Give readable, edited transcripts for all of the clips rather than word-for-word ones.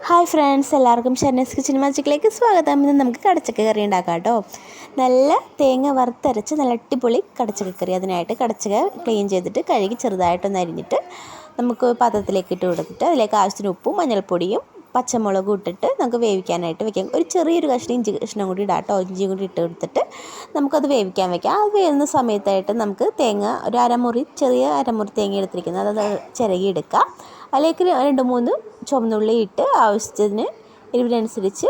Hi friends, എല്ലാവർക്കും ഷർണീസ് kitchen മാജിക്കിലേക്ക് സ്വാഗതം. ഇന്ന് നമുക്ക് കടച്ചക്ക കറി ഉണ്ടാക്കാം കേട്ടോ. നല്ല തേങ്ങ വറുത്തരച്ച് നല്ല അടിപൊളി കടച്ചക്ക കറി. അതിനായിട്ട് കടച്ചക്ക ക്ലീൻ ചെയ്തിട്ട് കഴുകി ചെറുതായിട്ടൊന്ന് അരിഞ്ഞിട്ട് നമുക്ക് പാത്രത്തിലേക്ക് ഇട്ട് കൊടുത്തിട്ട് അതിലേക്ക് ആവശ്യത്തിന് ഉപ്പും മഞ്ഞൾപ്പൊടിയും പച്ചമുളകും ഇട്ടിട്ട് നമുക്ക് വേവിക്കാനായിട്ട് വെക്കാം. ഒരു ചെറിയൊരു കഷ്ണം ഇഞ്ചി കഷ്ണം കൂടി ഇടാം കേട്ടോ. ഇഞ്ചിയും കൂടി ഇട്ട് കൊടുത്തിട്ട് നമുക്കത് വേവിക്കാൻ വെക്കാം. അത് വേവുന്ന സമയത്തായിട്ട് നമുക്ക് തേങ്ങ ഒരു ചെറിയ അരമുറി തേങ്ങ എടുത്തിരിക്കുന്നത് അത് ചിരകി എടുക്കാം. അതിലേക്ക് 2-3 ചുവന്നുള്ളി ഇട്ട് ആവശ്യത്തിന് എരിവിനനുസരിച്ച്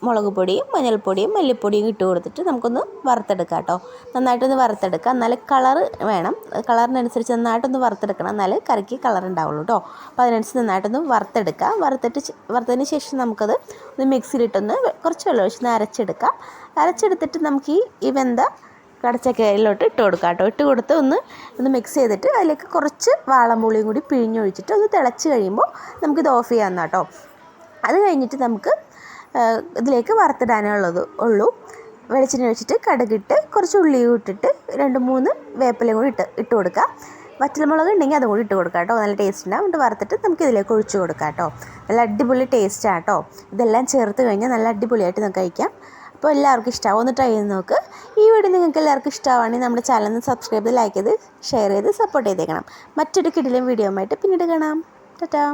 മുളക് പൊടിയും മഞ്ഞൾപ്പൊടിയും മല്ലിപ്പൊടിയും ഇട്ട് കൊടുത്തിട്ട് നമുക്കൊന്ന് വറുത്തെടുക്കാം കേട്ടോ. നന്നായിട്ടൊന്ന് വറുത്തെടുക്കാം. എന്നാലും കളർ വേണം. കളറിനനുസരിച്ച് നന്നായിട്ടൊന്ന് വറുത്തെടുക്കണം, എന്നാലേ കറിക്ക് കളർ ഉണ്ടാവുള്ളൂ കേട്ടോ. അപ്പോൾ അതിനനുസരിച്ച് നന്നായിട്ടൊന്ന് വറുത്തെടുക്കാം. വറുത്തതിന് ശേഷം നമുക്കത് ഒന്ന് മിക്സിയിലിട്ടൊന്ന് കുറച്ച് വെള്ളം ഒഴിച്ച് അരച്ചെടുക്കാം. അരച്ചെടുത്തിട്ട് നമുക്ക് ഈ വെന്ത കടച്ചക്കയിലോട്ട് ഇട്ട് കൊടുക്കാം കേട്ടോ. ഇട്ട് കൊടുത്ത് ഒന്ന് മിക്സ് ചെയ്തിട്ട് അതിലേക്ക് കുറച്ച് വാളംപുളിയും കൂടി പിഴിഞ്ഞൊഴിച്ചിട്ട് ഒന്ന് തിളച്ച് കഴിയുമ്പോൾ നമുക്കിത് ഓഫ് ചെയ്യാമെന്നാ കേട്ടോ. അത് കഴിഞ്ഞിട്ട് നമുക്ക് ഇതിലേക്ക് ഉള്ളൂ. വെളിച്ചെണ്ണ ഒഴിച്ചിട്ട് കടുകിട്ട് കുറച്ച് ഉള്ളിയും ഇട്ടിട്ട് 2-3 വേപ്പിലയും കൂടി ഇട്ട് കൊടുക്കുക. വറ്റൽമുളക് ഉണ്ടെങ്കിൽ അതും കൂടി ഇട്ട് കൊടുക്കാം കേട്ടോ. നല്ല ടേസ്റ്റ് ഉണ്ടാവും. എന്നിട്ട് വറുത്തിട്ട് നമുക്ക് ഇതിലേക്ക് ഒഴിച്ച് കൊടുക്കാം കേട്ടോ. നല്ല അടിപൊളി ടേസ്റ്റാണ് കേട്ടോ. ഇതെല്ലാം ചേർത്ത് കഴിഞ്ഞാൽ നല്ല അടിപൊളിയായിട്ട് നമുക്ക് കഴിക്കാം. അപ്പോൾ എല്ലാവർക്കും ഇഷ്ടമാവും. ഒന്ന് ട്രൈ ചെയ്ത് നോക്ക്. ഈ വീഡിയോ നിങ്ങൾക്ക് എല്ലാവർക്കും ഇഷ്ടമാണെങ്കിൽ നമ്മുടെ ചാനൽ ഒന്ന് സബ്സ്ക്രൈബ് ചെയ്ത് ലൈക്ക് ചെയ്ത് ഷെയർ ചെയ്ത് സപ്പോർട്ട് ചെയ്തേക്കണം. മറ്റൊരു കിടിലൻ വീഡിയോ ആയിട്ട് പിന്നീട് കാണാം. ടാറ്റാ.